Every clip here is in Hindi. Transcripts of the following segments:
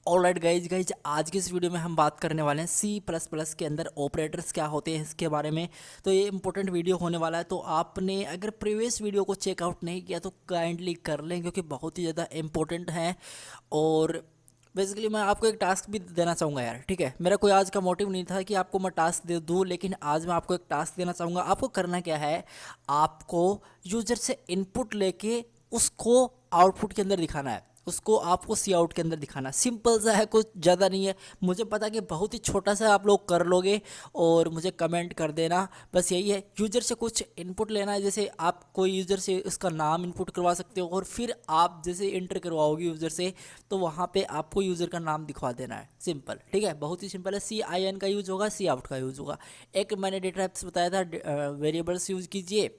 ऑलराइट गाइज आज की इस वीडियो में हम बात करने वाले हैं सी प्लस प्लस के अंदर ऑपरेटर्स क्या होते हैं इसके बारे में। तो ये इंपॉर्टेंट वीडियो होने वाला है, तो आपने अगर प्रीवियस वीडियो को चेकआउट नहीं किया तो काइंडली कर लें क्योंकि बहुत ही ज़्यादा इंपॉर्टेंट है। और बेसिकली मैं आपको एक टास्क भी देना चाहूँगा यार, ठीक है। मेरा कोई आज का मोटिव नहीं था कि आपको मैं टास्क दे दूँ, लेकिन आज मैं आपको एक टास्क देना चाहूँगा। आपको करना क्या है, आपको यूजर से इनपुट लेके उसको आउटपुट के अंदर दिखाना है, उसको आपको सी आउट के अंदर दिखाना। सिंपल सा है, कुछ ज़्यादा नहीं है। मुझे पता कि बहुत ही छोटा सा आप लोग कर लोगे और मुझे कमेंट कर देना, बस यही है। यूज़र से कुछ इनपुट लेना है, जैसे आप कोई यूज़र से उसका नाम इनपुट करवा सकते हो और फिर आप जैसे इंटर करवाओगे यूज़र से तो वहाँ पे आपको यूज़र का नाम दिखवा देना है। सिंपल, ठीक है, बहुत ही सिंपल है। सी आई एन का यूज़ होगा, सी आउट का यूज़ होगा। एक मैंने डेटा टाइप्स बताया था, वेरिएबल्स यूज़ कीजिए,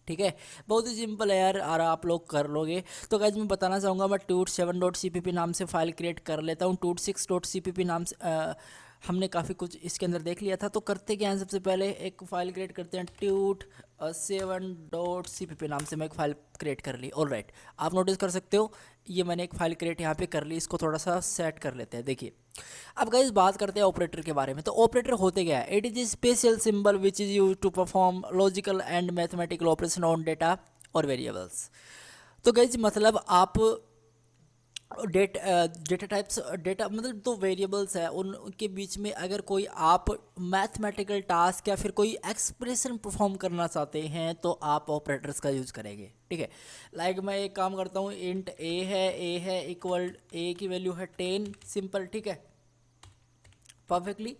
ठीक है। बहुत ही सिंपल है यार, और आप लोग कर लोगे। तो गाइज मैं बताना चाहूँगा, मैं tut7.cpp नाम से फ़ाइल क्रिएट कर लेता हूँ। tut6.cpp नाम से हमने काफ़ी कुछ इसके अंदर देख लिया था। तो करते क्या है, सबसे पहले एक फ़ाइल क्रिएट करते हैं। tut7.cpp नाम से मैं एक फ़ाइल क्रिएट कर ली। ऑलराइट, आप नोटिस कर सकते हो ये मैंने एक फ़ाइल क्रिएट यहाँ पे कर ली। इसको थोड़ा सा सेट कर लेते हैं। देखिए, अब गाइस बात करते हैं ऑपरेटर के बारे में। तो ऑपरेटर होते क्या है? It is special symbol which is use to perform logical and mathematical operation on data और वेरिएबल्स। तो गाइस मतलब आप डेटा टाइप्स, डेटा मतलब तो वेरिएबल्स है, उनके बीच में अगर कोई आप मैथमेटिकल टास्क या फिर कोई एक्सप्रेशन परफॉर्म करना चाहते हैं तो आप ऑपरेटर्स का यूज़ करेंगे, ठीक है। लाइक मैं एक काम करता हूँ, इंट ए है इक्वल ए की वैल्यू है 10, सिंपल, ठीक है, परफेक्टली।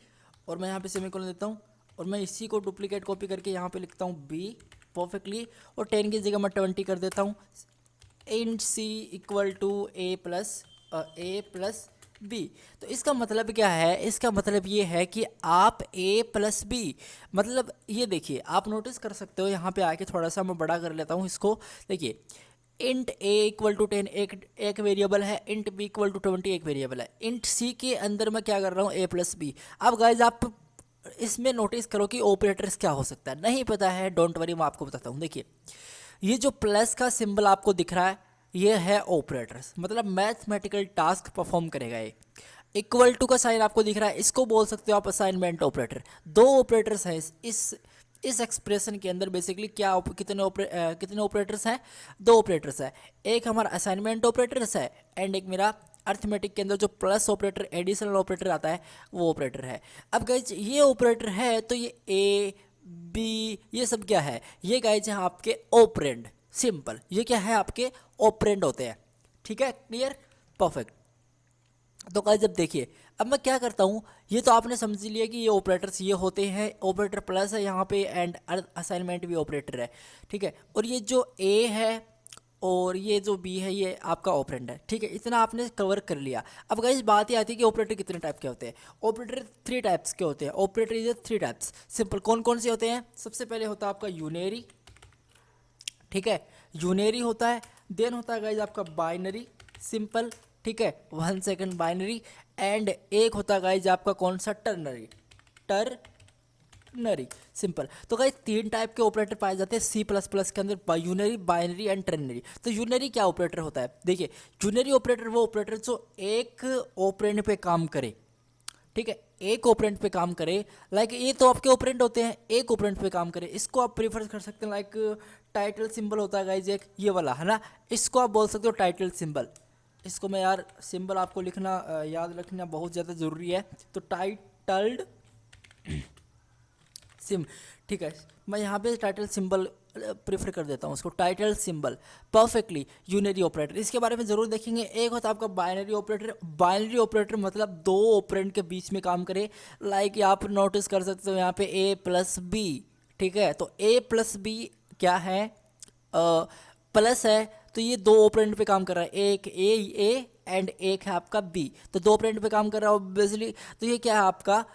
और मैं यहाँ पे सेमीकोलन देता हूँ और मैं इसी को डुप्लीकेट कॉपी करके यहाँ पे लिखता हूँ बी, परफेक्टली। और 10 की जगह मैं 20 कर देता हूँ। Int C equal to A plus B. तो इसका मतलब क्या है? इसका मतलब ये है कि आप ए प्लस बी, मतलब ये देखिए, आप नोटिस कर सकते हो यहाँ पे आके, थोड़ा सा मैं बड़ा कर लेता हूँ इसको। देखिए, इंट ए इक्वल टू 10 एक वेरिएबल है, इंट बी इक्वल टू 20 एक वेरिएबल है। इंट सी के अंदर मैं क्या कर रहा हूँ, ए प्लस बी। अब गाइज आप इसमें नोटिस करो कि ऑपरेटर्स क्या हो सकता है। नहीं पता है, डोंट वरी, मैं आपको बताता हूँ। देखिए, ये जो प्लस का सिंबल आपको दिख रहा है ये है ऑपरेटर्स, मतलब मैथमेटिकल टास्क परफॉर्म करेगा ये। इक्वल टू का साइन आपको दिख रहा है, इसको बोल सकते हो आप असाइनमेंट ऑपरेटर। दो ऑपरेटर्स हैं इस एक्सप्रेशन के अंदर। बेसिकली क्या कितने ऑपरेटर्स हैं? दो ऑपरेटर्स है। एक हमारा असाइनमेंट ऑपरेटर्स है एंड एक मेरा अर्थमेटिक के अंदर जो प्लस ऑपरेटर, एडिशनल ऑपरेटर आता है, वो ऑपरेटर है। अब गाइज ये ऑपरेटर है तो ये ए बी ये सब क्या है? ये गाइज है आपके ऑपरेंड। सिंपल, ये क्या है? आपके ऑपरेंड होते हैं, ठीक है, क्लियर, परफेक्ट। तो गाइस जब देखिए, अब मैं क्या करता हूँ, ये तो आपने समझ लिया कि ये ऑपरेटर्स ये होते हैं। ऑपरेटर प्लस है यहाँ पे एंड असाइनमेंट भी ऑपरेटर है, ठीक है। और ये जो ए है और ये जो बी है ये आपका ऑपरेंड है, ठीक है। इतना आपने कवर कर लिया। अब गाइस बात ये आती है कि ऑपरेटर कितने टाइप के होते हैं। ऑपरेटर 3 टाइप्स के होते हैं। Operator is 3 types, simple. कौन कौन से होते हैं? सबसे पहले होता है आपका यूनेरी, ठीक है, यूनेरी होता है। देन होता है गाइज आपका बाइनरी, सिंपल, ठीक है, 1 सेकंड, बाइनरी। एंड एक होता है गाइज आपका कौन सा? Ternary, ternary, simple. तो गाइज 3 टाइप के ऑपरेटर पाए जाते हैं सी प्लस प्लस के अंदर, यूनरी, बाइनरी एंड टर्नरी। तो यूनरी क्या ऑपरेटर होता है? देखिए, यूनरी ऑपरेटर वो ऑपरेटर जो एक ऑपरेंड पे काम करे, ठीक है, एक ऑपरेंट पे काम करे। लाइक ये तो आपके ऑपरेंट होते हैं, एक ऑपरेंट पे काम करे, इसको आप प्रीफर कर सकते हैं। लाइक टाइटल सिंबल होता है गाइज एक, ये वाला है ना, इसको आप बोल सकते हो टाइटल सिंबल। इसको मैं यार सिंबल आपको लिखना याद रखना बहुत ज़्यादा ज़रूरी है। तो टाइटल्ड सिम, ठीक है, मैं यहाँ पे टाइटल सिंबल प्रेफर कर देता हूँ उसको, title symbol, perfectly. Unary operator इसके बारे में ज़रूर देखेंगे। एक होता है आपका बाइनरी ऑपरेटर। बाइनरी ऑपरेटर मतलब दो ऑपरेंड के बीच में काम करे। लाइक आप नोटिस कर सकते हो यहाँ पे ए प्लस बी, ठीक है। तो ए प्लस बी क्या है? प्लस है, तो ये दो ऑपरेंड पे काम कर रहा है, एक ए एंड एक है आपका बी, तो दो ऑपरेंड पे काम कर रहा है ऑब्वियसली। तो ये क्या है आपका?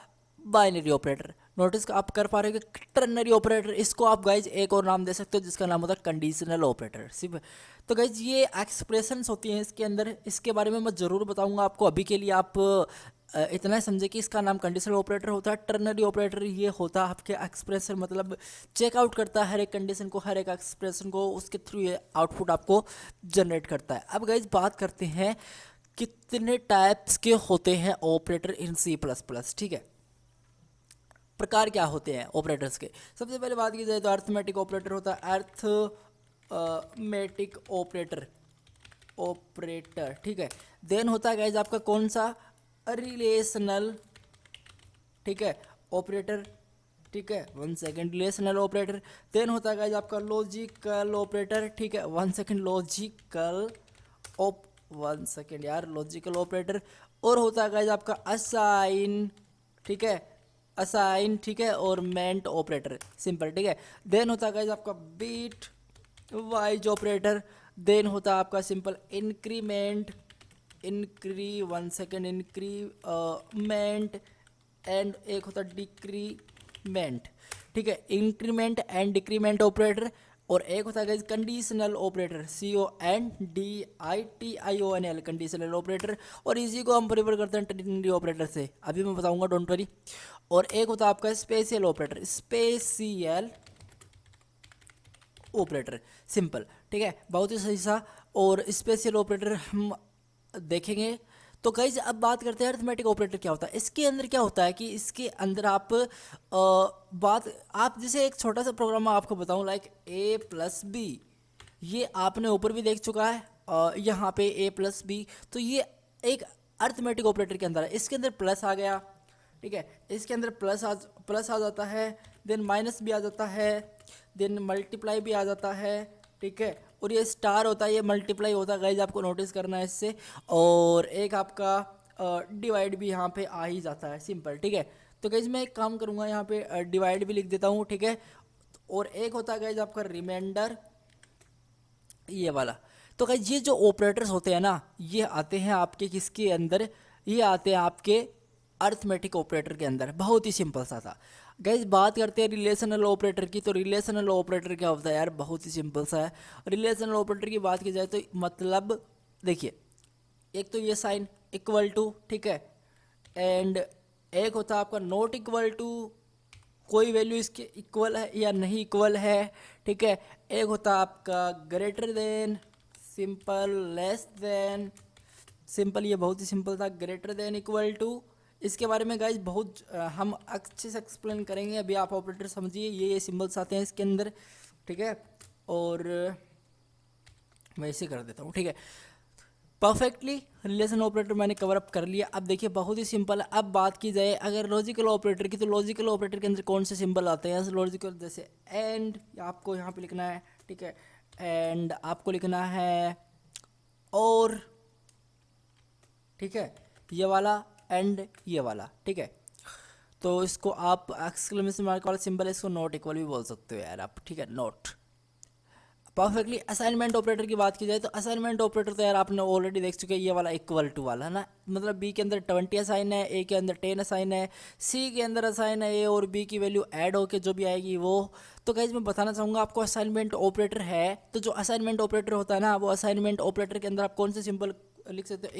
Binary operator. नोटिस आप कर पा रहे हो कि टर्नरी ऑपरेटर, इसको आप गाइज एक और नाम दे सकते हो जिसका नाम होता है कंडीशनल ऑपरेटर, सिर्फ। तो गाइज ये एक्सप्रेशंस होती हैं इसके अंदर, इसके बारे में मैं ज़रूर बताऊंगा आपको। अभी के लिए आप इतना ही समझे कि इसका नाम कंडीशनल ऑपरेटर होता है। टर्नरी ऑपरेटर ये होता है आपके एक्सप्रेशन, मतलब चेकआउट करता है हर एक कंडीशन को, हर एक एक्सप्रेशन को, उसके थ्रू ये आउटपुट आपको जनरेट करता है। अब गाइज बात करते हैं कितने टाइप्स के होते हैं ऑपरेटर इन सी प्लस प्लस, ठीक है, प्रकार क्या होते हैं ऑपरेटर्स के। सबसे पहले बात की जाए तो अर्थमेटिक ऑपरेटर होता है, अर्थमेटिक ऑपरेटर, ऑपरेटर, ठीक है। देन होता है गाइज आपका कौन सा, रिलेशनल, ठीक है, ऑपरेटर, ठीक है, 1 सेकेंड, रिलेशनल ऑपरेटर। देन होता है गाइज आपका लॉजिकल ऑपरेटर, ठीक है, 1 सेकेंड, लॉजिकल 1 सेकेंड यार, लॉजिकल ऑपरेटर। और होता है गाइज आपका असाइन, ठीक है, असाइन, ठीक है, और मेंट ऑपरेटर, सिंपल, ठीक है। देन होता है गाइज आपका बीट वाइज ऑपरेटर। देन होता है आपका simple increment, 1 second, increment, and एक होता है डिक्रीमेंट, ठीक है, इंक्रीमेंट एंड डिक्रीमेंट ऑपरेटर। और एक होता है conditional operator, CONDITIONL, conditional operator. और इसी को हम प्रेफर करते हैं टर्नरी ऑपरेटर से, अभी मैं बताऊंगा, डोंट वरी। और एक होता है आपका special operator, special operator, simple, ठीक है, बहुत ही सही सा। और स्पेशल ऑपरेटर हम देखेंगे। तो गाइज अब बात करते हैं अर्थमेटिक ऑपरेटर क्या होता है। इसके अंदर क्या होता है कि इसके अंदर आप आप जैसे एक छोटा सा प्रोग्राम मैं आपको बताऊं, लाइक A+B, ये आपने ऊपर भी देख चुका है, यहाँ पे A+B, तो ये एक अर्थमेटिक ऑपरेटर के अंदर है। इसके अंदर प्लस आ गया, ठीक है, इसके अंदर प्लस आ जाता है, देन माइनस भी आ जाता है, देन मल्टीप्लाई भी आ जाता है, ठीक है, और ये स्टार होता है, ये मल्टीप्लाई होता है गाइज, आपको नोटिस करना है इससे। और एक आपका डिवाइड भी यहाँ पे आ ही जाता है, सिंपल, ठीक है। तो गाइज मैं एक काम करूँगा, यहाँ पे डिवाइड भी लिख देता हूँ, ठीक है। और एक होता है गाइज आपका रिमाइंडर, ये वाला। तो गाइज ये जो ऑपरेटर्स होते हैं ना, ये आते हैं आपके किसके अंदर, ये आते हैं आपके अर्थमेटिक ऑपरेटर के अंदर। बहुत ही सिंपल सा था। गाइज बात करते हैं रिलेशनल ऑपरेटर की, तो रिलेशनल ऑपरेटर क्या होता है यार, बहुत ही सिंपल सा है। रिलेशनल ऑपरेटर की बात की जाए तो मतलब देखिए, एक तो ये साइन इक्वल टू, ठीक है, एंड एक होता है आपका नॉट इक्वल टू, कोई वैल्यू इसके इक्वल है या नहीं इक्वल है, ठीक है। एक होता है आपका greater than, simple, less than, simple, ये बहुत ही सिंपल था, ग्रेटर देन, इक्वल टू। इसके बारे में गाइज बहुत हम अच्छे से एक्सप्लेन करेंगे, अभी आप ऑपरेटर समझिए, ये सिंबल्स आते हैं इसके अंदर, ठीक है। और मैं इसे कर देता हूँ, ठीक है। परफेक्टली रिलेशन ऑपरेटर मैंने कवर अप कर लिया। अब देखिए बहुत ही सिंपल है। अब बात की जाए अगर लॉजिकल ऑपरेटर की, तो लॉजिकल ऑपरेटर के अंदर कौन से सिंबल आते हैं लॉजिकल, जैसे एंड, आपको यहाँ पे लिखना है, ठीक है, एंड आपको लिखना है और, ठीक है, ये वाला एंड ये वाला, ठीक है। तो इसको आप एक्सक्लेमेशन मार्क वाला सिंबल है, इसको नॉट इक्वल भी बोल सकते हो यार आप, ठीक है, नॉट। परफेक्टली असाइनमेंट ऑपरेटर की बात की जाए तो असाइनमेंट ऑपरेटर तो यार आपने ऑलरेडी देख चुके हैं, ये वाला इक्वल टू वाला है ना, मतलब बी के अंदर 20 असाइन है, ए के अंदर 10 असाइन है, सी के अंदर असाइन है, ए और बी की वैल्यू ऐड होके जो भी आएगी वो। तो गाइज मैं बताना चाहूँगा आपको, असाइनमेंट ऑपरेटर है, तो जो असाइनमेंट ऑपरेटर होता है ना, वो असाइनमेंट ऑपरेटर के अंदर आप कौन से सिंबल लिख सकते हो,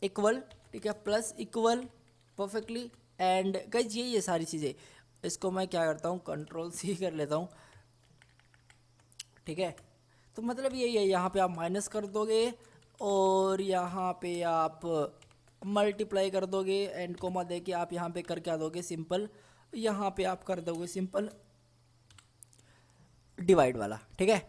इक्वल, ठीक है, plus equal, perfectly, and guys यही है सारी चीज़ें। इसको मैं क्या करता हूँ, Ctrl+C कर लेता हूँ, ठीक है। तो मतलब यही है, यहाँ पे आप माइनस कर दोगे और यहाँ पे आप मल्टीप्लाई कर दोगे, एंड कोमा दे के आप यहाँ पे कर क्या दोगे, सिंपल, यहाँ पे आप कर दोगे सिंपल डिवाइड वाला, ठीक है।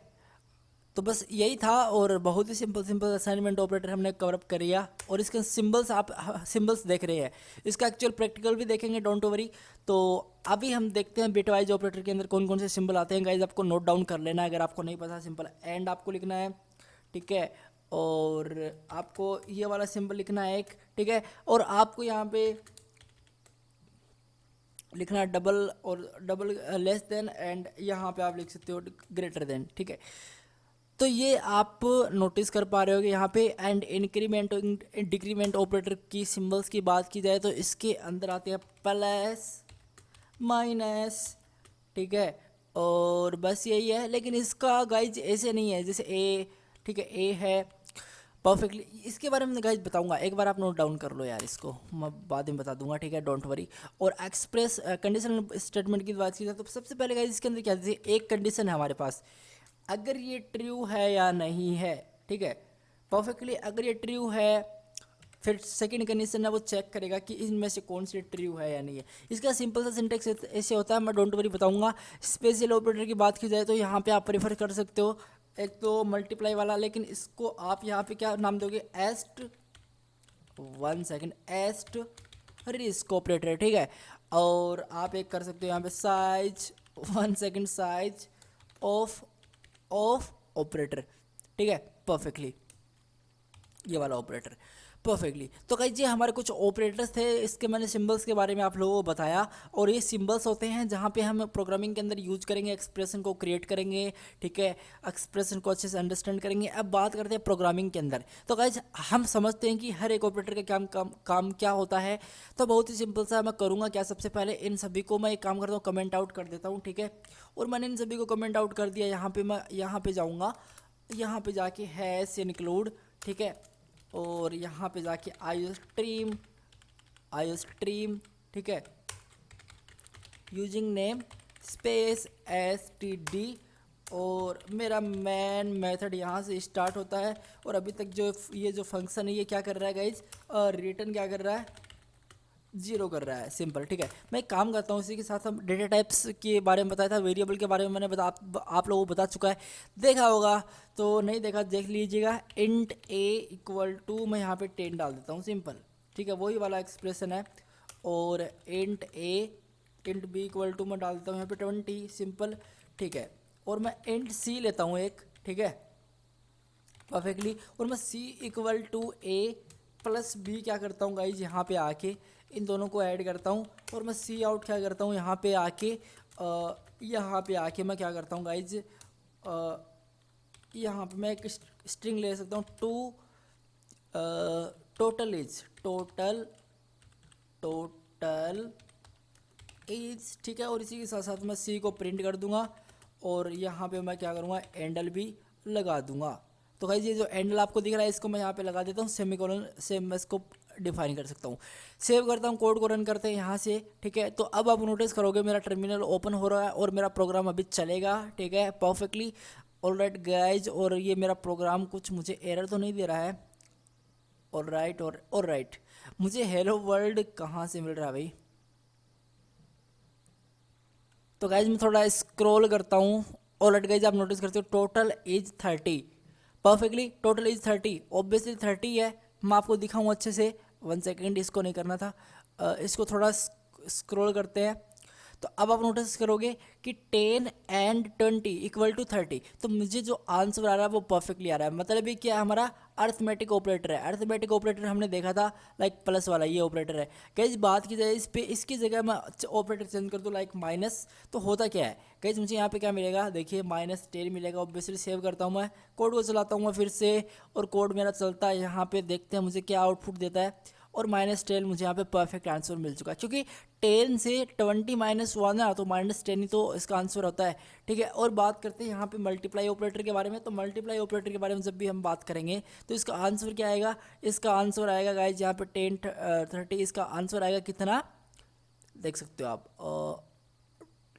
तो बस यही था, और बहुत ही सिंपल सिंपल असाइनमेंट ऑपरेटर हमने कवर अप कर लिया। और इसके सिंबल्स आप सिंबल्स देख रहे हैं, इसका एक्चुअल प्रैक्टिकल भी देखेंगे, डोंट वरी। तो अभी हम देखते हैं बिटवाइज ऑपरेटर के अंदर कौन कौन से सिंबल आते हैं। गाइज आपको नोट डाउन कर लेना है, अगर आपको नहीं पता, सिंपल एंड आपको लिखना है, ठीक है, और आपको ये वाला सिंबल लिखना है एक, ठीक है, और आपको यहाँ पे लिखना है डबल, और डबल लेस देन, एंड यहाँ पे आप लिख सकते हो ग्रेटर देन, ठीक है। तो ये आप नोटिस कर पा रहे हो कि यहाँ पे एंड इंक्रीमेंट डिक्रीमेंट ऑपरेटर की सिंबल्स की बात की जाए तो इसके अंदर आते हैं प्लस, माइनस, ठीक है, और बस यही है। लेकिन इसका गाइज ऐसे नहीं है जैसे ए, ठीक है, ए है परफेक्टली, इसके बारे में गाइज बताऊंगा, एक बार आप नोट डाउन कर लो यार, इसको मैं बाद में बता दूंगा, ठीक है, डोंट वरी। और एक्सप्रेस कंडीशनल स्टेटमेंट की बात की जाए तो सबसे पहले गाइज इसके अंदर क्या, जैसे एक कंडीशन है हमारे पास, अगर ये ट्रू है या नहीं है, ठीक है, परफेक्टली। अगर ये ट्रू है फिर सेकंड कंडीशन है वो चेक करेगा कि इनमें से कौन सी ट्रू है या नहीं है। इसका सिंपल सा सिंटेक्स ऐसे होता है, मैं डोंट वरी बताऊंगा। स्पेशल ऑपरेटर की बात की जाए तो यहाँ पे आप प्रेफर कर सकते हो एक तो मल्टीप्लाई वाला, लेकिन इसको आप यहाँ पे क्या नाम दोगे, एस्ट, 1 सेकेंड, एस्ट रिस्क ऑपरेटर, ठीक है। और आप एक कर सकते हो यहाँ पे size, 1 second, size of operator, ठीक है, परफेक्टली, ये वाला ऑपरेटर, परफेक्टली। तो गाइस ये हमारे कुछ ऑपरेटर्स थे, इसके मैंने सिंबल्स के बारे में आप लोगों को बताया। और ये सिंबल्स होते हैं जहाँ पे हम प्रोग्रामिंग के अंदर यूज करेंगे, एक्सप्रेशन को क्रिएट करेंगे, ठीक है, एक्सप्रेशन को अच्छे से अंडरस्टैंड करेंगे। अब बात करते हैं प्रोग्रामिंग के अंदर। तो गाइस हम समझते हैं कि हर एक ऑपरेटर का काम क्या होता है। तो बहुत ही सिंपल सा मैं करूँगा क्या, सबसे पहले इन सभी को मैं एक काम करता हूँ, कमेंट आउट कर देता हूँ, ठीक है। और मैंने इन सभी को कमेंट आउट कर दिया। यहाँ पर मैं यहाँ पर जाऊँगा, यहाँ पर जाके हैश इंक्लूड, ठीक है, और यहाँ पे जाके आईओ स्ट्रीम, ठीक है, यूजिंग नेम स्पेस std, और मेरा मेन मेथड यहाँ से स्टार्ट होता है। और अभी तक जो ये जो फंक्शन है ये क्या कर रहा है गाइज, रिटर्न क्या कर रहा है, 0 कर रहा है, सिंपल, ठीक है। मैं एक काम करता हूँ, इसी के साथ हम डेटा टाइप्स के बारे में बताया था, वेरिएबल के बारे में मैंने आप लोगों को बता चुका है, देखा होगा तो नहीं देखा देख लीजिएगा। इंट a इक्वल टू, मैं यहाँ पे 10 डाल देता हूँ, सिंपल, ठीक है, वही वाला एक्सप्रेशन है। और इंट b इक्वल टू मैं डाल देता हूँ यहाँ पे 20, सिंपल, ठीक है। और मैं इंट c लेता हूँ एक, ठीक है, परफेक्टली। और मैं c equal to a plus b क्या करता हूँ गाइज, यहाँ पे आके इन दोनों को ऐड करता हूँ। और मैं सी आउट क्या करता हूँ, यहाँ पे आके मैं क्या करता हूँ गाइज, यहाँ पे मैं एक स्ट्रिंग ले सकता हूँ, टोटल इज, ठीक है। और इसी के साथ साथ मैं सी को प्रिंट कर दूंगा। और यहाँ पे मैं क्या करूँगा, एंडल भी लगा दूंगा। तो गाइज ये जो एंडल आपको दिख रहा है इसको मैं यहाँ पे लगा देता हूँ, सेमीकोलन से मैं इसको डिफाइन कर सकता हूँ। सेव करता हूँ, कोड को रन करते हैं यहाँ से, ठीक है। तो अब आप नोटिस करोगे मेरा टर्मिनल ओपन हो रहा है और मेरा प्रोग्राम अभी चलेगा, ठीक है, परफेक्टली, ऑलराइट गाइज। और ये मेरा प्रोग्राम कुछ मुझे एरर तो नहीं दे रहा है, ऑलराइट। मुझे हेलो वर्ल्ड कहाँ से मिल रहा है भाई। तो गाइज मैं थोड़ा स्क्रॉल करता हूँ। ऑलराइट गाइज आप नोटिस करते हो total age 30, perfectly, total age 30, obviously 30 है। मैं आपको दिखाऊँ अच्छे से, 1 सेकेंड, इसको नहीं करना था, इसको थोड़ा स्क्रॉल करते हैं। तो अब आप नोटिस करोगे कि 10 एंड 20 इक्वल टू 30। तो मुझे जो आंसर आ रहा है वो परफेक्टली आ रहा है, मतलब ये क्या है, हमारा अर्थमेटिक ऑपरेटर है। अर्थमेटिक ऑपरेटर हमने देखा था लाइक प्लस वाला, ये ऑपरेटर है। कैसे बात की जाए इस पे, इसकी जगह मैं ऑपरेटर चेंज कर दूँ लाइक माइनस, तो होता क्या है कैसे, मुझे यहाँ पे क्या मिलेगा, देखिए -10 मिलेगा। ऑब्वियसली सेव करता हूँ मैं, कोड को चलाता हूँ मैं फिर से, और कोड मेरा चलता है। यहाँ पे देखते हैं मुझे क्या आउटपुट देता है। और -10 मुझे यहाँ पे परफेक्ट आंसर मिल चुका है, क्योंकि 10 से 20 -1 है तो -10 ही तो इसका आंसर होता है, ठीक है। और बात करते हैं यहाँ पे मल्टीप्लाई ऑपरेटर के बारे में। तो मल्टीप्लाई ऑपरेटर के बारे में जब भी हम बात करेंगे तो इसका आंसर क्या आएगा, इसका आंसर आएगा गाइज यहाँ पे 10 30, इसका आंसर आएगा कितना, देख सकते हो आप,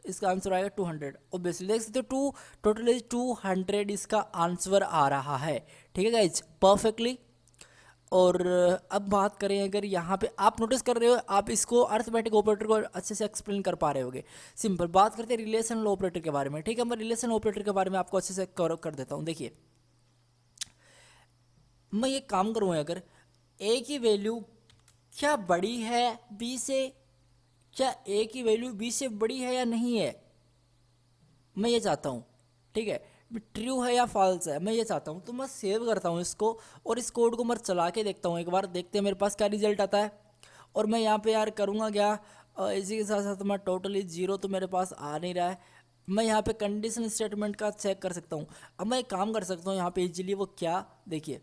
इसका आंसर आएगा 200, ऑब्वियसली देख सकते हो, टोटल 200 इसका आंसर आ रहा है, ठीक है गाइज, परफेक्टली। और अब बात करें, अगर यहाँ पे आप नोटिस कर रहे हो, आप इसको अर्थमेटिक ऑपरेटर को अच्छे से एक्सप्लेन कर पा रहे होगे। सिंपल बात करते हैं रिलेशनल ऑपरेटर के बारे में, ठीक है। मैं रिलेशनल ऑपरेटर के बारे में आपको अच्छे से कवर कर देता हूँ। देखिए मैं ये काम करूँ, अगर ए की वैल्यू क्या बड़ी है बी से, क्या ए की वैल्यू बी से बड़ी है या नहीं है, मैं ये चाहता हूँ, ठीक है, ट्रू है या फॉल्स है, मैं ये चाहता हूँ। तो मैं सेव करता हूँ इसको और इस कोड को मैं चला के देखता हूँ एक बार, देखते हैं मेरे पास क्या रिजल्ट आता है। और मैं यहाँ पे यार करूँगा क्या, इसी के साथ साथ मैं टोटली 0 तो मेरे पास आ नहीं रहा है। मैं यहाँ पे कंडीशन स्टेटमेंट का चेक कर सकता हूँ। अब मैं एक काम कर सकता हूँ यहाँ पे इजीली, वो क्या, देखिए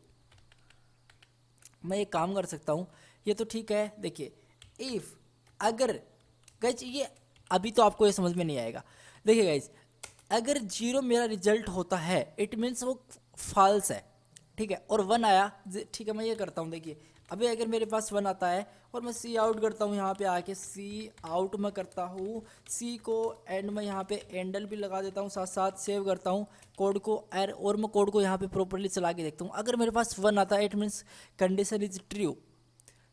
मैं एक काम कर सकता हूँ, ये तो ठीक है। देखिए इफ़, अगर गाइज ये अभी तो आपको ये समझ में नहीं आएगा। देखिए गाइज, अगर 0 मेरा रिजल्ट होता है इट मीन्स वो फॉल्स है, ठीक है, और 1 आया, ठीक है मैं ये करता हूँ, देखिए अभी अगर मेरे पास 1 आता है और मैं सी आउट करता हूँ, यहाँ पे आके सी आउट मैं करता हूँ, सी को एंड में यहाँ पे एंडल भी लगा देता हूँ, साथ साथ सेव करता हूँ कोड को एर, और मैं कोड को यहाँ पे प्रॉपर्ली चला के देखता हूँ। अगर मेरे पास 1 आता है it means condition is true,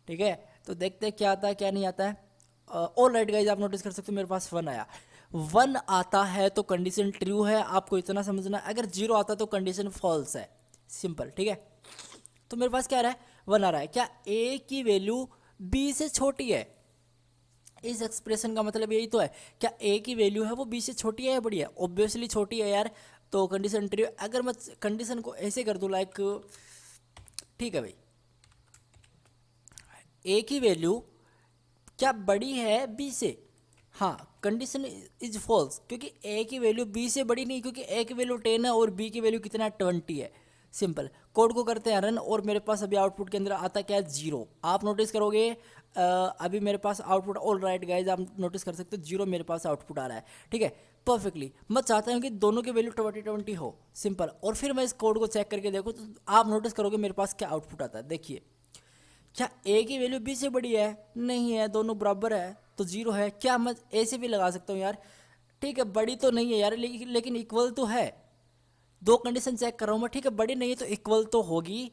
ठीक है। तो देखते हैं क्या आता है क्या नहीं आता है। ऑल राइट गाइज, आप नोटिस कर सकते हो मेरे पास 1 आया। 1 आता है तो कंडीशन ट्रू है, आपको इतना समझना है। अगर 0 आता है तो कंडीशन फॉल्स है, सिंपल, ठीक है। तो मेरे पास क्या आ रहा है, 1 आ रहा है। क्या ए की वैल्यू बी से छोटी है? इस एक्सप्रेशन का मतलब यही तो है, क्या ए की वैल्यू है वो बी से छोटी है या बड़ी है? ऑब्वियसली छोटी है यार, तो कंडीशन ट्रू। अगर मैं कंडीशन को ऐसे कर दूं लाइक, ठीक है भाई, ए की वैल्यू क्या बड़ी है बी से? हाँ, कंडीशन इज फॉल्स, क्योंकि ए की वैल्यू बी से बड़ी नहीं, क्योंकि ए की वैल्यू 10 है और बी की वैल्यू कितना है, 20 है। सिंपल, कोड को करते हैं रन, और मेरे पास अभी आउटपुट के अंदर आता क्या है, 0। आप नोटिस करोगे अभी मेरे पास आउटपुट, ऑल राइट गाइज, आप नोटिस कर सकते हो 0 मेरे पास आउटपुट आ रहा है, ठीक है, परफेक्टली। मैं चाहता हूँ कि दोनों की वैल्यू 20-20 हो, सिंपल। और फिर मैं इस कोड को चेक करके देखूँ तो आप नोटिस करोगे मेरे पास क्या आउटपुट आता है। देखिए, क्या ए की वैल्यू बी से बड़ी है? नहीं है, दोनों बराबर है तो 0 है। क्या मैं ए से भी लगा सकता हूँ यार? ठीक है, बड़ी तो नहीं है यार, लेकिन इक्वल तो है। दो कंडीशन चेक कर रहा हूँ मैं, ठीक है, बड़ी नहीं है तो इक्वल तो होगी।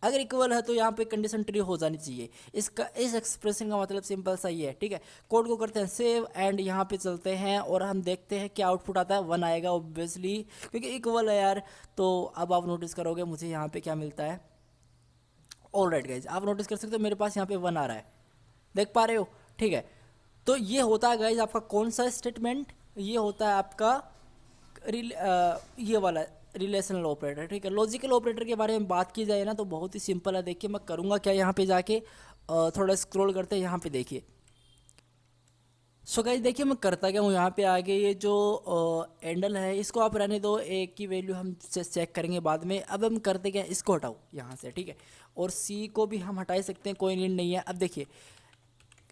अगर इक्वल है तो यहाँ पे कंडीशन ट्रू हो जानी चाहिए। इसका इस एक्सप्रेशन का मतलब सिंपल सा ही है, ठीक है। कोड को करते हैं सेव एंड यहाँ पे चलते हैं और हम देखते हैं क्या आउटपुट आता है। 1 आएगा ऑब्वियसली, क्योंकि इक्वल है यार। तो अब आप नोटिस करोगे मुझे यहाँ पे क्या मिलता है। ऑल राइट गाइज, आप नोटिस कर सकते हो मेरे पास यहाँ पे 1 आ रहा है, देख पा रहे हो, ठीक है। तो ये होता है गाइज आपका कौन सा स्टेटमेंट, ये होता है आपका ये वाला रिलेशनल ऑपरेटर, ठीक है। लॉजिकल ऑपरेटर के बारे में बात की जाए ना तो बहुत ही सिंपल है। देखिए मैं करूँगा क्या, यहाँ पे जाके थोड़ा स्क्रॉल करते हैं, यहाँ पे देखिए। सो गाइज देखिए मैं करता क्या हूँ, यहाँ पे आगे ये जो एंडल है इसको आप रहने दो, ए की वैल्यू हम चेक करेंगे बाद में। अब हम करते क्या, इसको हटाओ यहाँ से, ठीक है, और सी को भी हम हटा सकते हैं, कोई नीड नहीं है। अब देखिए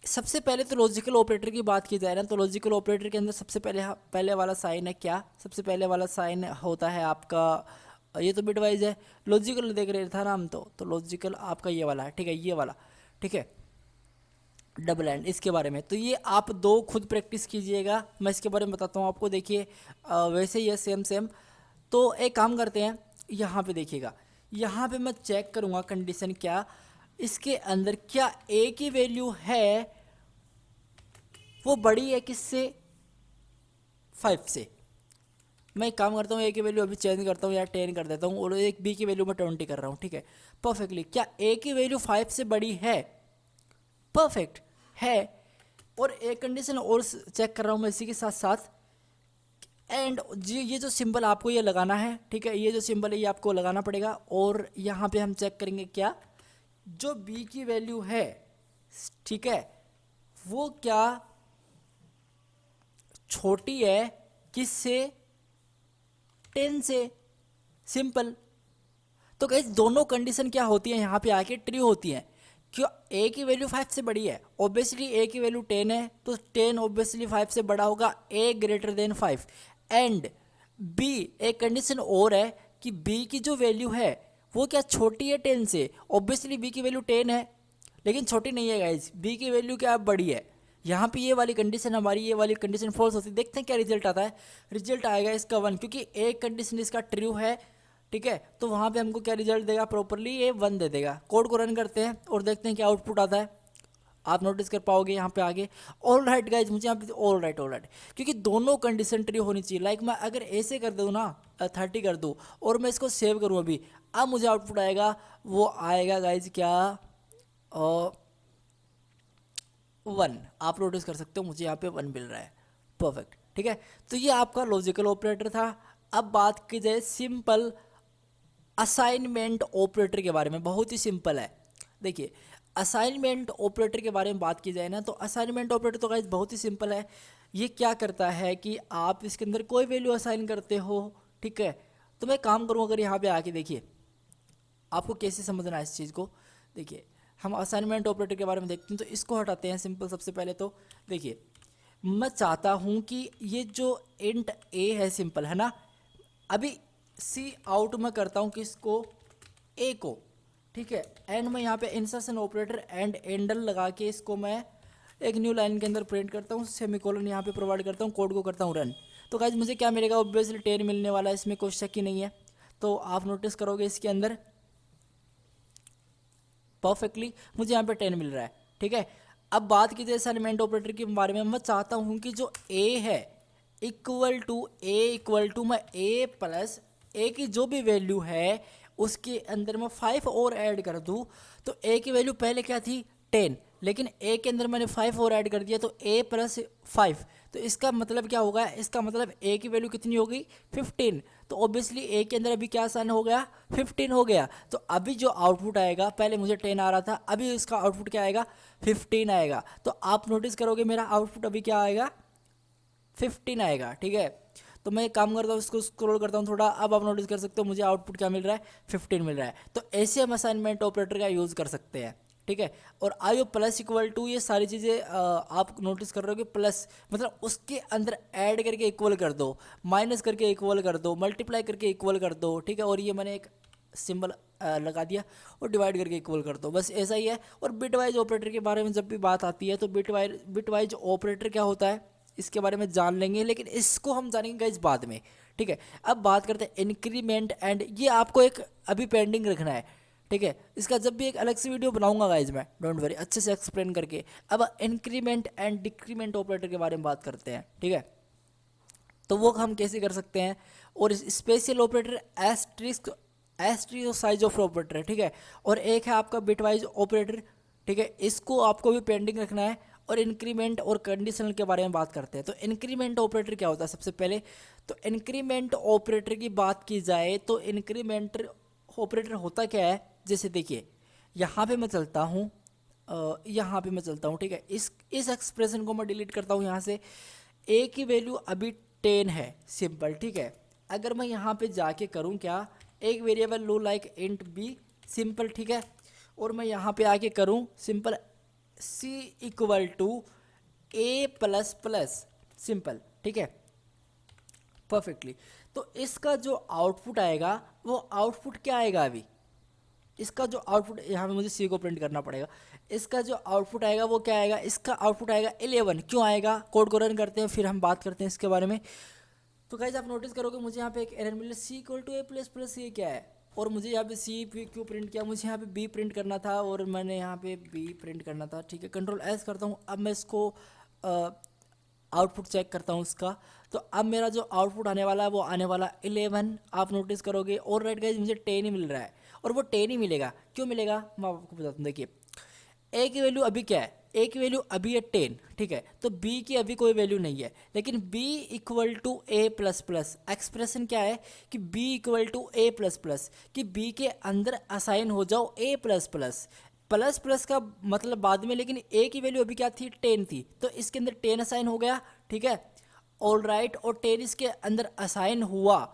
सबसे पहले तो लॉजिकल ऑपरेटर की बात की जाए ना तो लॉजिकल ऑपरेटर के अंदर सबसे पहले वाला साइन है क्या, सबसे पहले वाला साइन होता है आपका, ये तो बिटवाइज है, लॉजिकल देख रहे था ना हम, तो लॉजिकल आपका ये वाला है, ठीक है, ये वाला, ठीक है, डबल एंड इसके बारे में। तो ये आप दो खुद प्रैक्टिस कीजिएगा, मैं इसके बारे में बताता हूँ आपको। देखिए वैसे ही है सेम सेम। तो एक काम करते हैं, यहाँ पे देखिएगा, यहाँ पे मैं चेक करूँगा कंडीशन क्या इसके अंदर, क्या ए की वैल्यू है वो बड़ी है किससे, 5 से। मैं एक काम करता हूँ, ए की वैल्यू अभी चेंज करता हूँ यार, 10 कर देता हूँ, और एक बी की वैल्यू मैं 20 कर रहा हूँ, ठीक है, परफेक्टली। क्या ए की वैल्यू 5 से बड़ी है? परफेक्ट है। और एक कंडीशन और चेक कर रहा हूँ मैं इसी के साथ साथ, एंड जी ये जो सिंबल आपको ये लगाना है, ठीक है, ये जो सिंबल है ये आपको लगाना पड़ेगा। और यहाँ पे हम चेक करेंगे क्या, जो बी की वैल्यू है, ठीक है, वो क्या छोटी है किससे, 10 से, सिंपल। तो गाइस दोनों कंडीशन क्या होती है यहाँ पे आके ट्रू होती हैं। क्यों, ए की वैल्यू 5 से बड़ी है, ऑब्वियसली ए की वैल्यू 10 है तो 10 ऑब्वियसली 5 से बड़ा होगा, ए ग्रेटर देन 5। एंड बी, एक कंडीशन और है कि बी की जो वैल्यू है वो क्या छोटी है 10 से, ऑब्वियसली बी की वैल्यू 10 है लेकिन छोटी नहीं है गाइज, बी की वैल्यू क्या बड़ी है। यहाँ पे ये वाली कंडीशन हमारी, ये वाली कंडीशन फॉल्स होती है। देखते हैं क्या रिजल्ट आता है। रिजल्ट आएगा इसका 1, क्योंकि एक कंडीशन इसका ट्रू है, ठीक है, तो वहाँ पे हमको क्या रिजल्ट देगा, प्रॉपरली ये 1 दे देगा। कोड को रन करते हैं और देखते हैं क्या आउटपुट आता है, आप नोटिस कर पाओगे यहाँ पे आगे। ऑल राइट गाइज, मुझे यहाँ पे ऑल राइट, क्योंकि दोनों कंडीशन ट्रू होनी चाहिए। लाइक मैं अगर ऐसे कर दूँ ना, 30 कर दूँ और मैं इसको सेव करूँ अभी, अब मुझे आउटपुट आएगा, वो आएगा गाइज क्या, 1। आप नोटिस कर सकते हो मुझे यहाँ पे 1 मिल रहा है, परफेक्ट, ठीक है। तो ये आपका लॉजिकल ऑपरेटर था। अब बात की जाए सिंपल असाइनमेंट ऑपरेटर के बारे में, बहुत ही सिंपल है। देखिए असाइनमेंट ऑपरेटर के बारे में बात की जाए ना तो असाइनमेंट ऑपरेटर तो गाइस बहुत ही सिंपल है। ये क्या करता है कि आप इसके अंदर कोई वैल्यू असाइन करते हो, ठीक है। तो मैं काम करूँ, अगर यहाँ पे आके देखिए आपको कैसे समझना है इस चीज़ को। देखिए हम असाइनमेंट ऑपरेटर के बारे में देखते हैं, तो इसको हटाते हैं सिंपल। सबसे पहले तो देखिए मैं चाहता हूँ कि ये जो इंट ए है, सिंपल है ना, अभी सी आउट में करता हूँ किसको, ए को, ठीक है, एंड मैं यहाँ पे इंसर्शन ऑपरेटर एंड एंडल लगा के इसको मैं एक न्यू लाइन के अंदर प्रिंट करता हूँ, सेमीकोलन यहाँ पे प्रोवाइड करता हूँ, कोड को करता हूँ रन। तो गाइज मुझे क्या मिलेगा, ऑब्वियसली 10 मिलने वाला है, इसमें कोई शक ही नहीं है। तो आप नोटिस करोगे इसके अंदर परफेक्टली मुझे यहाँ पे 10 मिल रहा है, ठीक है। अब बात कीजिए असाइनमेंट ऑपरेटर के बारे में। मैं चाहता हूँ कि जो ए है इक्वल टू मैं ए प्लस ए की जो भी वैल्यू है उसके अंदर मैं 5 और ऐड कर दूँ। तो ए की वैल्यू पहले क्या थी 10, लेकिन ए के अंदर मैंने 5 और ऐड कर दिया तो ए प्लस 5। तो इसका मतलब क्या होगा, इसका मतलब ए की वैल्यू कितनी हो गई 15। तो ऑब्वियसली ए के अंदर अभी क्या साइन हो गया 15 हो गया। तो अभी जो आउटपुट आएगा, पहले मुझे 10 आ रहा था, अभी इसका आउटपुट क्या आएगा 15 आएगा। तो आप नोटिस करोगे मेरा आउटपुट अभी क्या आएगा 15 आएगा, ठीक है। तो मैं एक काम करता हूँ, इसको स्क्रॉल करता हूँ थोड़ा। अब आप नोटिस कर सकते हो मुझे आउटपुट क्या मिल रहा है 15 मिल रहा है। तो ऐसे हम असाइनमेंट ऑपरेटर का यूज़ कर सकते हैं, ठीक है। और आयो प्लस इक्वल टू, ये सारी चीज़ें आप नोटिस कर रहे हो कि प्लस मतलब उसके अंदर ऐड करके इक्वल कर दो, माइनस करके इक्वल कर दो, मल्टीप्लाई करके इक्वल कर दो, ठीक है। और ये मैंने एक सिंबल लगा दिया और डिवाइड करके इक्वल कर दो, बस ऐसा ही है। और बिटवाइज ऑपरेटर के बारे में जब भी बात आती है तो बिटवाइज ऑपरेटर क्या होता है इसके बारे में जान लेंगे, लेकिन इसको हम जानेंगे गाइस बाद में, ठीक है। अब बात करते हैं इंक्रीमेंट एंड, ये आपको एक अभी पेंडिंग रखना है, ठीक है। इसका जब भी एक अलग से वीडियो बनाऊंगा गाइज मैं, डोंट वरी, अच्छे से एक्सप्लेन करके। अब इंक्रीमेंट एंड डिक्रीमेंट ऑपरेटर के बारे में बात करते हैं, ठीक है। तो वो हम कैसे कर सकते हैं। और special operator asterisk size of operator है, ठीक है। और एक है आपका बिटवाइज ऑपरेटर, ठीक है, इसको आपको भी पेंडिंग रखना है। और इंक्रीमेंट और कंडीशनल के बारे में बात करते हैं। तो इंक्रीमेंट ऑपरेटर क्या होता है सबसे पहले, तो इंक्रीमेंट ऑपरेटर की बात की जाए तो इंक्रीमेंट ऑपरेटर होता क्या है, जैसे देखिए यहाँ पे मैं चलता हूँ, ठीक है। इस एक्सप्रेशन को मैं डिलीट करता हूँ यहाँ से। ए की वैल्यू अभी 10 है, सिंपल, ठीक है। अगर मैं यहाँ पे जाके करूँ क्या, एक वेरिएबल लो लाइक इंट बी, सिंपल, ठीक है। और मैं यहाँ पे आके करूँ simple C equal to A plus plus, simple, ठीक है, परफेक्टली। तो इसका जो आउटपुट आएगा वो आउटपुट क्या आएगा, अभी इसका जो आउटपुट, यहाँ पे मुझे सी को प्रिंट करना पड़ेगा। इसका जो आउटपुट आएगा वो क्या आएगा, इसका आउटपुट आएगा 11। क्यों आएगा, कोड को रन करते हैं फिर हम बात करते हैं इसके बारे में। तो गाइस आप नोटिस करोगे मुझे यहाँ पे एक एरर मिला, C equal to A plus plus, ये क्या है। और मुझे यहाँ पे सी क्यों प्रिंट किया, मुझे यहाँ पे बी प्रिंट करना था और मैंने यहाँ पे बी प्रिंट करना था, ठीक है। कंट्रोल एस करता हूँ। अब मैं इसको आउटपुट चेक करता हूँ इसका। तो अब मेरा जो आउटपुट आने वाला है वो आने वाला 11, आप नोटिस करोगे। और राइट गाइज मुझे 10 ही मिल रहा है, और वो 10 ही मिलेगा। क्यों मिलेगा मैं आपको बताता हूँ। देखिए ए की वैल्यू अभी क्या है, ए की वैल्यू अभी है 10, ठीक है। तो बी की अभी कोई वैल्यू नहीं है, लेकिन B equal to A plus plus, expression क्या है कि B equal to A plus plus, कि बी के अंदर असाइन हो जाओ A plus plus. Plus plus का मतलब बाद में, लेकिन ए की वैल्यू अभी क्या थी 10 थी, तो इसके अंदर 10 असाइन हो गया, ठीक है, ऑल राइट। और 10 इसके अंदर असाइन हुआ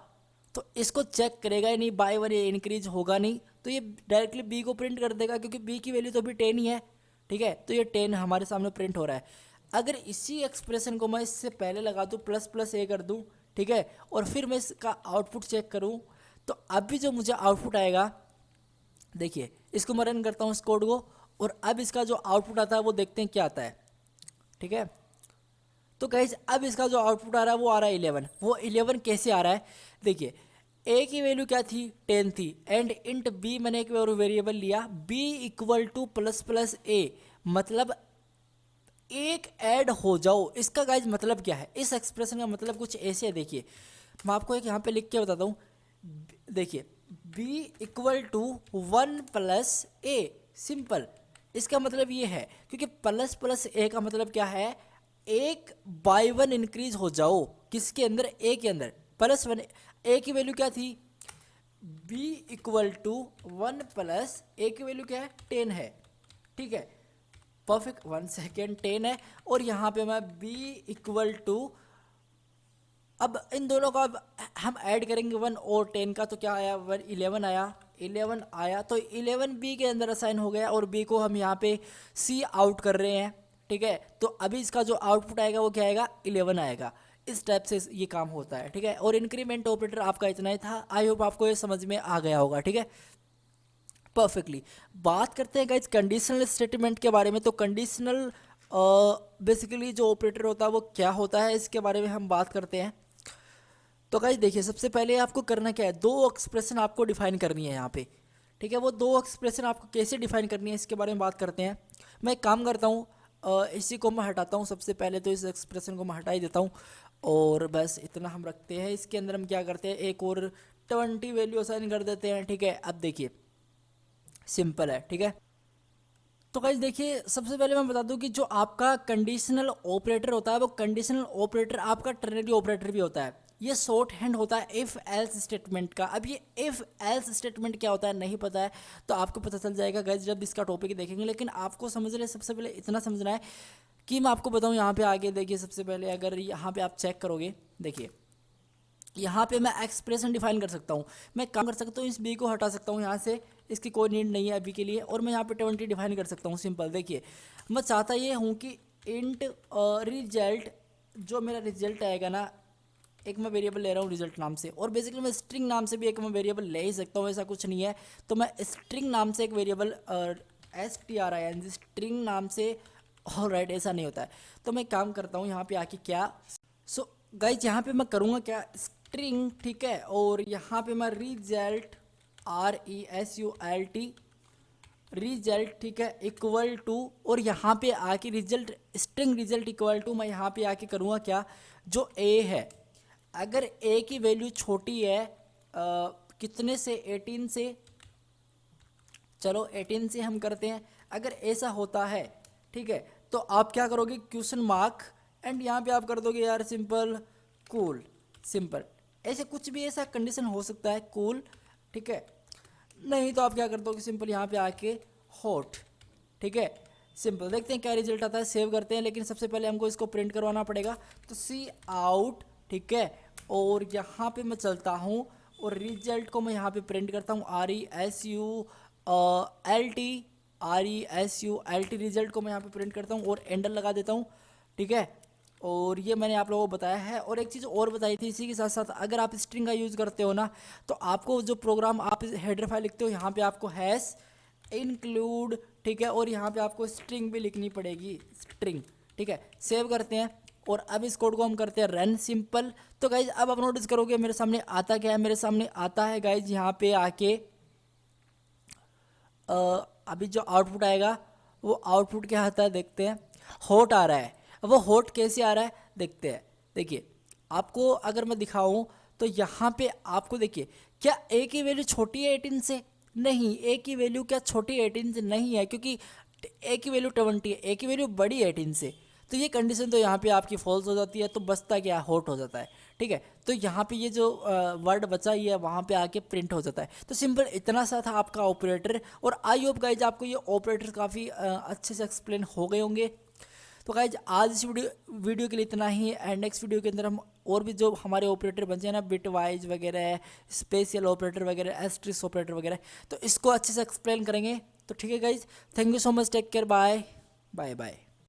तो इसको चेक करेगा ही नहीं, बाय वन ये इंक्रीज होगा नहीं, तो ये डायरेक्टली बी को प्रिंट कर देगा, क्योंकि बी की वैल्यू तो अभी 10 ही है, ठीक है। तो ये 10 हमारे सामने प्रिंट हो रहा है। अगर इसी एक्सप्रेशन को मैं इससे पहले लगा दूँ, प्लस प्लस ए कर दूँ, ठीक है, और फिर मैं इसका आउटपुट चेक करूँ, तो अभी जो मुझे आउटपुट आएगा, देखिए इसको मैं रन करता हूँ इस कोड को, और अब इसका जो आउटपुट आता है वो देखते हैं क्या आता है, ठीक है। तो गाइस अब इसका जो आउटपुट आ रहा है वो आ रहा है 11। वो 11 कैसे आ रहा है, देखिए ए की वैल्यू क्या थी 10 थी, एंड इंट बी मैंने एक और वेरिएबल लिया, B equal to plus plus A, मतलब एक ऐड हो जाओ। इसका गाइज मतलब क्या है, इस एक्सप्रेशन का मतलब कुछ ऐसे है। देखिए मैं आपको एक यहाँ पे लिख के बताता हूँ। देखिए B equal to 1 plus A, simple. इसका मतलब ये है, क्योंकि प्लस प्लस ए का मतलब क्या है, एक बाय वन इंक्रीज हो जाओ, किसके अंदर, ए के अंदर, प्लस वन। ए की वैल्यू क्या थी, बी इक्वल टू 1 प्लस ए की वैल्यू क्या है 10 है, ठीक है, परफेक्ट। 1 सेकेंड, 10 है। और यहाँ पे मैं बी इक्वल टू, अब इन दोनों का अब हम ऐड करेंगे 1 और 10 का, तो क्या आया 11 आया, 11 आया। तो 11 बी के अंदर असाइन हो गया, और बी को हम यहाँ पे सी आउट कर रहे हैं, ठीक है। तो अभी इसका जो आउटपुट आएगा वो क्या आएगा 11 आएगा। इस टाइप से ये काम होता है, ठीक है। और इंक्रीमेंट ऑपरेटर आपका इतना ही था। आई होप आपको ये समझ में आ गया होगा, ठीक है। परफेक्टली। बात करते हैं गाइज कंडीशनल स्टेटमेंट के बारे में। तो कंडीशनल बेसिकली जो ऑपरेटर होता है वो क्या होता है, इसके बारे में हम बात करते हैं। तो गाइज देखिए, सबसे पहले आपको करना क्या है, दो एक्सप्रेशन आपको डिफाइन करनी है यहाँ पे, ठीक है। वो दो एक्सप्रेशन आपको कैसे डिफाइन करनी है इसके बारे में बात करते हैं। मैं एक काम करता हूँ, इसी को मैं हटाता हूँ सबसे पहले, तो इस एक्सप्रेशन को मैं हटा ही देता हूँ और बस इतना हम रखते हैं। इसके अंदर हम क्या करते हैं, एक और 20 वैल्यू असाइन कर देते हैं, ठीक है। अब देखिए सिंपल है, ठीक है। तो गाइस देखिए, सबसे पहले मैं बता दूं कि जो आपका कंडीशनल ऑपरेटर होता है वो कंडीशनल ऑपरेटर आपका टर्नरी ऑपरेटर भी होता है। ये शॉर्ट हैंड होता है इफ़ एल्स स्टेटमेंट का। अब ये इफ़ एल्स स्टेटमेंट क्या होता है नहीं पता है तो आपको पता चल जाएगा गाइस जब इसका टॉपिक देखेंगे, लेकिन आपको समझ रहे सबसे पहले इतना समझना है कि मैं आपको बताऊँ। यहाँ पे आगे देखिए, सबसे पहले अगर यहाँ पे आप चेक करोगे, देखिए यहाँ पे मैं एक्सप्रेशन डिफाइन कर सकता हूँ। मैं काम कर सकता हूँ, इस बी को हटा सकता हूँ यहाँ से, इसकी कोई नीड नहीं है अभी के लिए, और मैं यहाँ पे 20 डिफाइन कर सकता हूँ। सिंपल देखिए, मैं चाहता ये हूँ कि इंट रिजल्ट, जो मेरा रिजल्ट आएगा ना, एक मैं वेरिएबल ले रहा हूँ रिजल्ट नाम से, और बेसिकली मैं स्ट्रिंग नाम से भी एक मैं वेरिएबल ले ही सकता हूँ, ऐसा कुछ नहीं है। तो मैं स्ट्रिंग नाम से एक वेरिएबल STRING स्ट्रिंग नाम से, ऑलराइट, ऐसा नहीं होता है। तो मैं काम करता हूँ यहाँ पे आके क्या, सो गाइज यहाँ पे मैं करूँगा क्या, स्ट्रिंग, ठीक है, और यहाँ पे मैं रिजल्ट RESULT रिजल्ट, ठीक है, इक्वल टू, और यहाँ पे आके result string result equal to, मैं यहाँ पे आके करूँगा क्या, जो A है, अगर A की वैल्यू छोटी है कितने से, 18 से, चलो 18 से हम करते हैं। अगर ऐसा होता है, ठीक है, तो आप क्या करोगे, क्वेश्चन मार्क, एंड यहाँ पे आप कर दोगे यार सिंपल कूल, सिंपल, ऐसे कुछ भी ऐसा कंडीशन हो सकता है, कूल, ठीक है। नहीं तो आप क्या कर दोगे, सिंपल यहाँ पे आके हॉट, ठीक है। सिंपल, देखते हैं क्या रिजल्ट आता है, सेव करते हैं। लेकिन सबसे पहले हमको इसको प्रिंट करवाना पड़ेगा, तो सी आउट, ठीक है, और यहाँ पे मैं चलता हूँ और रिजल्ट को मैं यहाँ पे प्रिंट करता हूँ RESULT रिजल्ट को मैं यहाँ पे प्रिंट करता हूँ और एंटर लगा देता हूँ, ठीक है। और ये मैंने आप लोगों को बताया है। और एक चीज़ और बताई थी इसी के साथ साथ, अगर आप स्ट्रिंग का यूज़ करते हो ना, तो आपको जो प्रोग्राम आप हेडर फाइल लिखते हो, यहाँ पे आपको हैश इंक्लूड, ठीक है, और यहाँ पे आपको स्ट्रिंग भी लिखनी पड़ेगी, स्ट्रिंग, ठीक है। सेव करते हैं और अब इस कोड को हम करते हैं रन, सिंपल। तो गाइज अब आप नोटिस करोगे मेरे सामने आता क्या है, मेरे सामने आता है गाइज यहाँ पे आके अभी जो आउटपुट आएगा वो आउटपुट क्या आता है, देखते हैं, हॉट आ रहा है। वो हॉट कैसे आ रहा है देखते हैं। देखिए, आपको अगर मैं दिखाऊं तो यहाँ पे आपको देखिए, क्या ए की वैल्यू छोटी है 18 से, नहीं, ए की वैल्यू क्या छोटी 18 से नहीं है, क्योंकि ए की वैल्यू 20 है, ए की वैल्यू बड़ी है 18 से। तो ये कंडीशन तो यहाँ पे आपकी फॉल्स हो जाती है, तो बचता क्या, हॉट हो जाता है, ठीक है। तो यहाँ पे ये जो वर्ड बचा ही है वहाँ पे आके प्रिंट हो जाता है। तो सिंपल इतना सा था आपका ऑपरेटर। और आई होप गाइज आपको ये ऑपरेटर काफ़ी अच्छे से एक्सप्लेन हो गए होंगे। तो गाइज आज इस वीडियो के लिए इतना ही, एंड नेक्स्ट वीडियो के अंदर हम और भी जो हमारे ऑपरेटर बचे हैं ना, बिट वाइज वगैरह, स्पेशल ऑपरेटर वगैरह, एस्ट्रिक्स ऑपरेटर वगैरह, तो इसको अच्छे से एक्सप्लेन करेंगे। तो ठीक है guys, thank you so much, take care, bye bye bye.